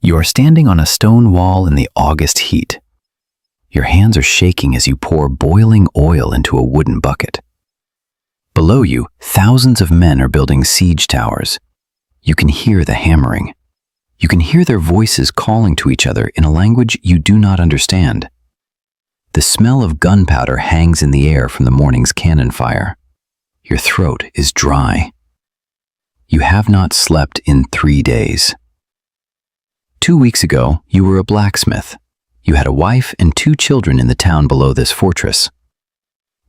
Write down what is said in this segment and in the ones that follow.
You are standing on a stone wall in the August heat. Your hands are shaking as you pour boiling oil into a wooden bucket. Below you, thousands of men are building siege towers. You can hear the hammering. You can hear their voices calling to each other in a language you do not understand. The smell of gunpowder hangs in the air from the morning's cannon fire. Your throat is dry. You have not slept in 3 days. 2 weeks ago, you were a blacksmith. You had a wife and 2 children in the town below this fortress.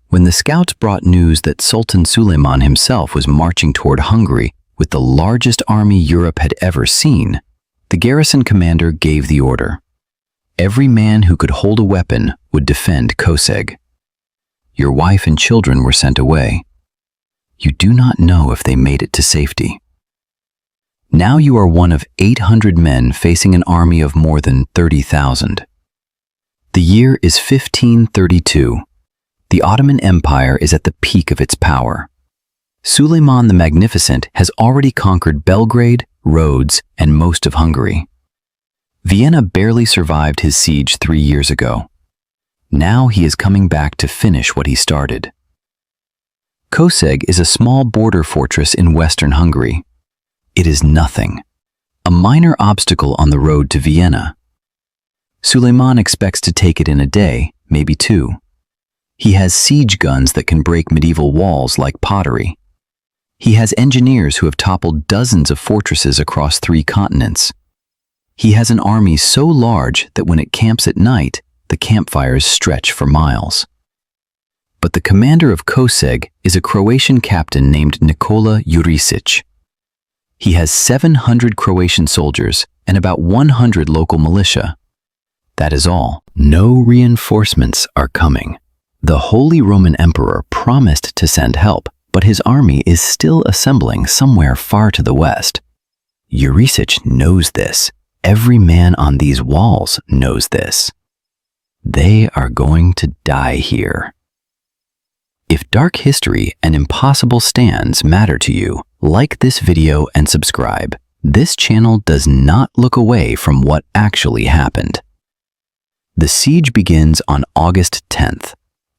When the scouts brought news that Sultan Suleiman himself was marching toward Hungary with the largest army Europe had ever seen, the garrison commander gave the order. Every man who could hold a weapon would defend Koszeg. Your wife and children were sent away. You do not know if they made it to safety. Now you are one of 800 men facing an army of more than 30,000. The year is 1532. The Ottoman Empire is at the peak of its power. Suleiman the Magnificent has already conquered Belgrade, Rhodes, and most of Hungary. Vienna barely survived his siege 3 years ago. Now he is coming back to finish what he started. Koszeg is a small border fortress in western Hungary. It is nothing, a minor obstacle on the road to Vienna. Suleiman expects to take it in a day, maybe 2. He has siege guns that can break medieval walls like pottery. He has engineers who have toppled dozens of fortresses across 3 continents. He has an army so large that when it camps at night, the campfires stretch for miles. But the commander of Koszeg is a Croatian captain named Nikola Jurišić. He has 700 Croatian soldiers and about 100 local militia. That is all. No reinforcements are coming. The Holy Roman Emperor promised to send help, but his army is still assembling somewhere far to the west. Jurišić knows this. Every man on these walls knows this. They are going to die here. If dark history and impossible stands matter to you, like this video and subscribe. This channel does not look away from what actually happened. The siege begins on August 10th.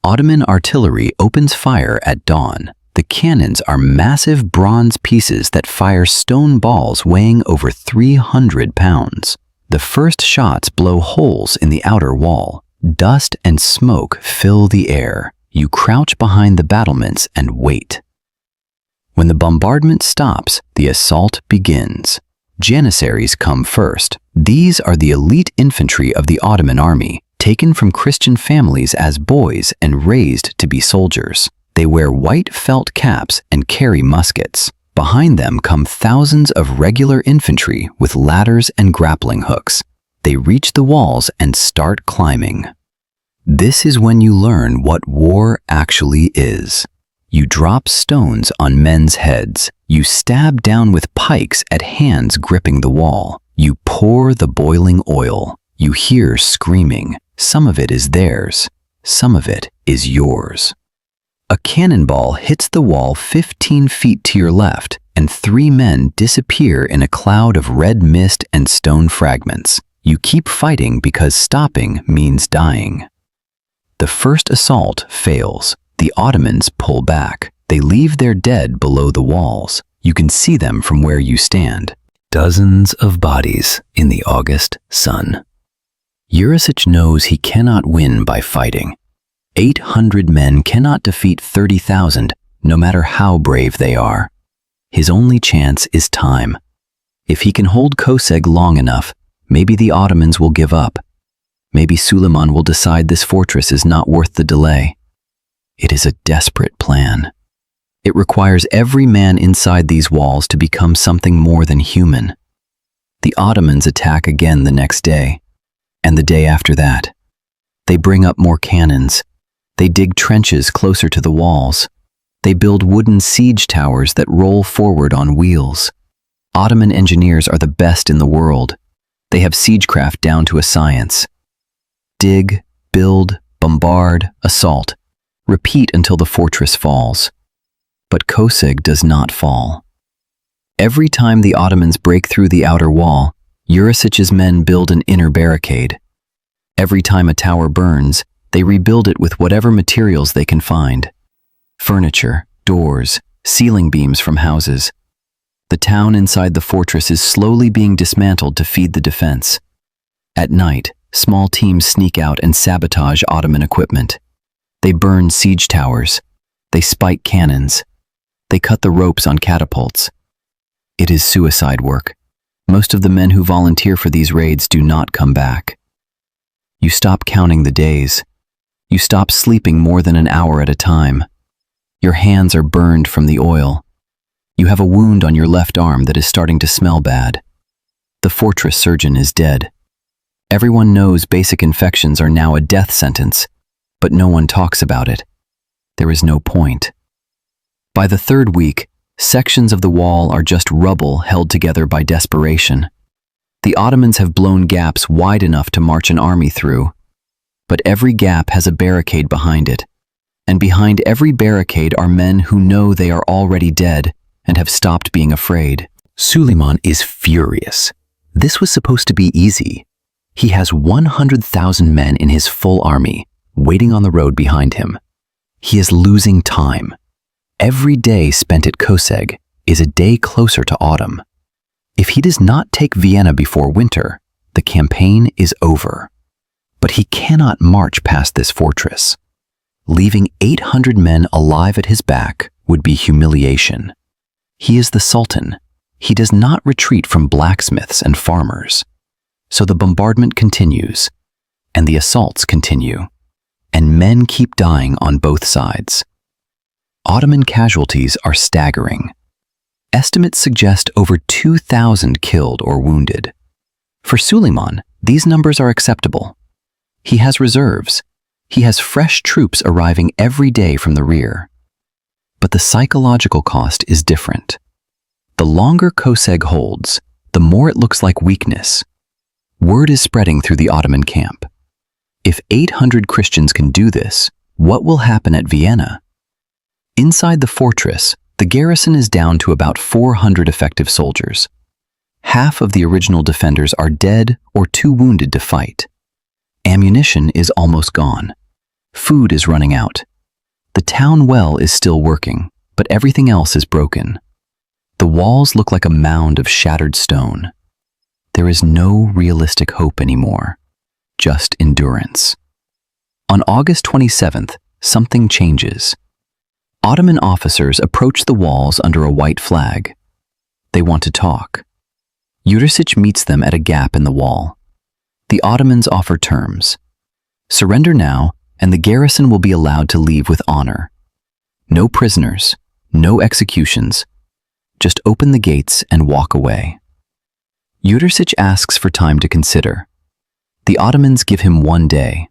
Ottoman artillery opens fire at dawn. The cannons are massive bronze pieces that fire stone balls weighing over 300 pounds. The first shots blow holes in the outer wall. Dust and smoke fill the air. You crouch behind the battlements and wait. When the bombardment stops, the assault begins. Janissaries come first. These are the elite infantry of the Ottoman army, taken from Christian families as boys and raised to be soldiers. They wear white felt caps and carry muskets. Behind them come thousands of regular infantry with ladders and grappling hooks. They reach the walls and start climbing. This is when you learn what war actually is. You drop stones on men's heads. You stab down with pikes at hands gripping the wall. You pour the boiling oil. You hear screaming. Some of it is theirs. Some of it is yours. A cannonball hits the wall 15 feet to your left, and 3 men disappear in a cloud of red mist and stone fragments. You keep fighting because stopping means dying. The first assault fails. The Ottomans pull back. They leave their dead below the walls. You can see them from where you stand. Dozens of bodies in the August sun. Jurišić knows he cannot win by fighting. 800 men cannot defeat 30,000, no matter how brave they are. His only chance is time. If he can hold Koszeg long enough, maybe the Ottomans will give up. Maybe Suleiman will decide this fortress is not worth the delay. It is a desperate plan. It requires every man inside these walls to become something more than human. The Ottomans attack again the next day, and the day after that. They bring up more cannons. They dig trenches closer to the walls. They build wooden siege towers that roll forward on wheels. Ottoman engineers are the best in the world. They have siegecraft down to a science. Dig, build, bombard, assault. Repeat until the fortress falls. But Koszeg does not fall. Every time the Ottomans break through the outer wall, Jurišić's men build an inner barricade. Every time a tower burns, they rebuild it with whatever materials they can find. Furniture, doors, ceiling beams from houses. The town inside the fortress is slowly being dismantled to feed the defense. At night, small teams sneak out and sabotage Ottoman equipment. They burn siege towers. They spike cannons. They cut the ropes on catapults. It is suicide work. Most of the men who volunteer for these raids do not come back. You stop counting the days. You stop sleeping more than an hour at a time. Your hands are burned from the oil. You have a wound on your left arm that is starting to smell bad. The fortress surgeon is dead. Everyone knows basic infections are now a death sentence, but no one talks about it. There is no point. By the third week, sections of the wall are just rubble held together by desperation. The Ottomans have blown gaps wide enough to march an army through, but every gap has a barricade behind it, and behind every barricade are men who know they are already dead and have stopped being afraid. Suleiman is furious. This was supposed to be easy. He has 100,000 men in his full army, waiting on the road behind him. He is losing time. Every day spent at Koszeg is a day closer to autumn. If he does not take Vienna before winter, the campaign is over. But he cannot march past this fortress. Leaving 800 men alive at his back would be humiliation. He is the Sultan. He does not retreat from blacksmiths and farmers. So the bombardment continues, and the assaults continue, and men keep dying on both sides. Ottoman casualties are staggering. Estimates suggest over 2,000 killed or wounded. For Suleiman, these numbers are acceptable. He has reserves. He has fresh troops arriving every day from the rear. But the psychological cost is different. The longer Koszeg holds, the more it looks like weakness. Word is spreading through the Ottoman camp. If 800 Christians can do this, what will happen at Vienna? Inside the fortress, the garrison is down to about 400 effective soldiers. Half of the original defenders are dead or too wounded to fight. Ammunition is almost gone. Food is running out. The town well is still working, but everything else is broken. The walls look like a mound of shattered stone. There is no realistic hope anymore, just endurance. On August 27th, something changes. Ottoman officers approach the walls under a white flag. They want to talk. Jurišić meets them at a gap in the wall. The Ottomans offer terms. Surrender now, and the garrison will be allowed to leave with honor. No prisoners, no executions. Just open the gates and walk away. Jurišić asks for time to consider. The Ottomans give him 1 day.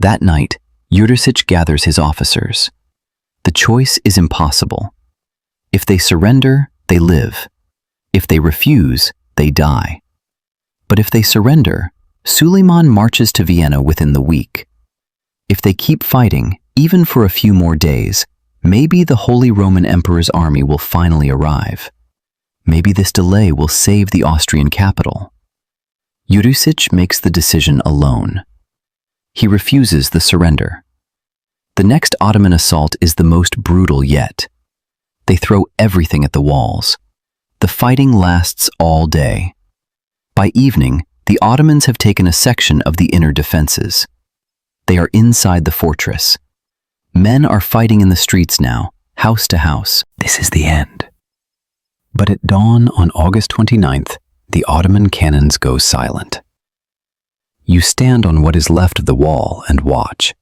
That night, Jurišić gathers his officers. The choice is impossible. If they surrender, they live. If they refuse, they die. But if they surrender, Suleiman marches to Vienna within the week. If they keep fighting, even for a few more days, maybe the Holy Roman Emperor's army will finally arrive. Maybe this delay will save the Austrian capital. Jurišić makes the decision alone. He refuses the surrender. The next Ottoman assault is the most brutal yet. They throw everything at the walls. The fighting lasts all day. By evening, the Ottomans have taken a section of the inner defenses. They are inside the fortress. Men are fighting in the streets now, house to house. This is the end. But at dawn on August 29th, the Ottoman cannons go silent. You stand on what is left of the wall and watch.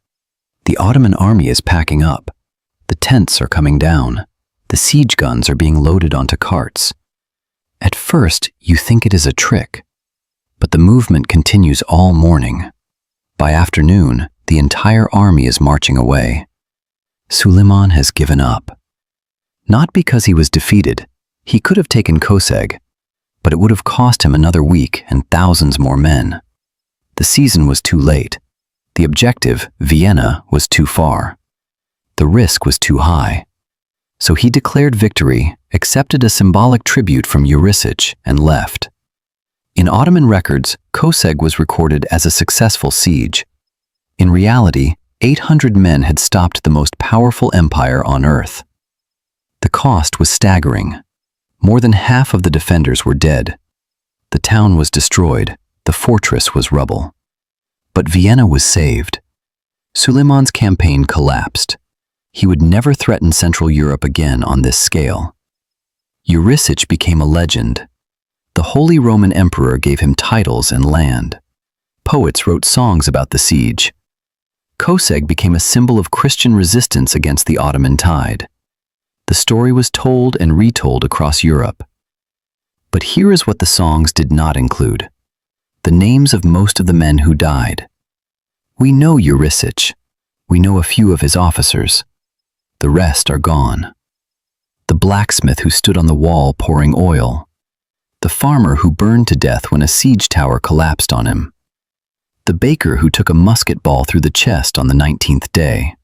The Ottoman army is packing up. The tents are coming down. The siege guns are being loaded onto carts. At first, you think it is a trick, but the movement continues all morning. By afternoon, the entire army is marching away. Suleiman has given up. Not because he was defeated. He could have taken Koszeg, but it would have cost him another week and thousands more men. The season was too late. The objective, Vienna, was too far. The risk was too high. So he declared victory, accepted a symbolic tribute from Jurišić, and left. In Ottoman records, Koszeg was recorded as a successful siege. In reality, 800 men had stopped the most powerful empire on earth. The cost was staggering. More than half of the defenders were dead. The town was destroyed, the fortress was rubble. But Vienna was saved. Suleiman's campaign collapsed. He would never threaten Central Europe again on this scale. Jurišić became a legend. The Holy Roman Emperor gave him titles and land. Poets wrote songs about the siege. Koszeg became a symbol of Christian resistance against the Ottoman tide. The story was told and retold across Europe. But here is what the songs did not include: the names of most of the men who died. We know Jurišić. We know a few of his officers. The rest are gone. The blacksmith who stood on the wall pouring oil. The farmer who burned to death when a siege tower collapsed on him. The baker who took a musket ball through the chest on the 19th day.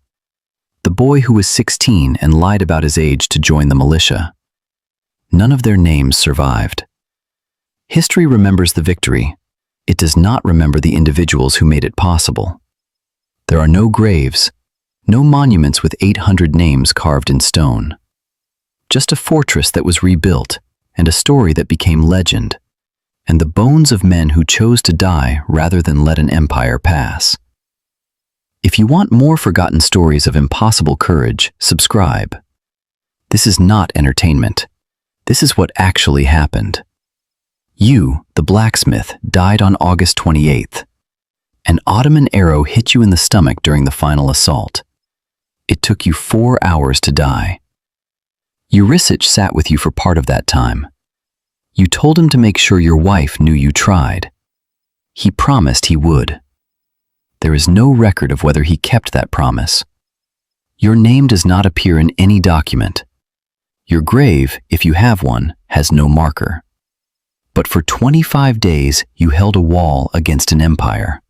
The boy who was 16 and lied about his age to join the militia. None of their names survived. History remembers the victory. It does not remember the individuals who made it possible. There are no graves, no monuments with 800 names carved in stone. Just a fortress that was rebuilt, and a story that became legend, and the bones of men who chose to die rather than let an empire pass. If you want more forgotten stories of impossible courage, subscribe. This is not entertainment. This is what actually happened. You, the blacksmith, died on August 28th. An Ottoman arrow hit you in the stomach during the final assault. It took you 4 hours to die. Jurišić sat with you for part of that time. You told him to make sure your wife knew you tried. He promised he would. There is no record of whether he kept that promise. Your name does not appear in any document. Your grave, if you have one, has no marker. But for 25 days, you held a wall against an empire.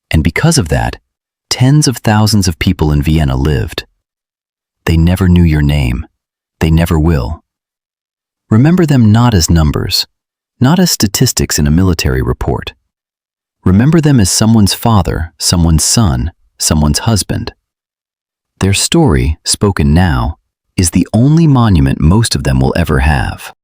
And because of that, tens of thousands of people in Vienna lived. They never knew your name. They never will. Remember them not as numbers, not as statistics in a military report. Remember them as someone's father, someone's son, someone's husband. Their story, spoken now, is the only monument most of them will ever have.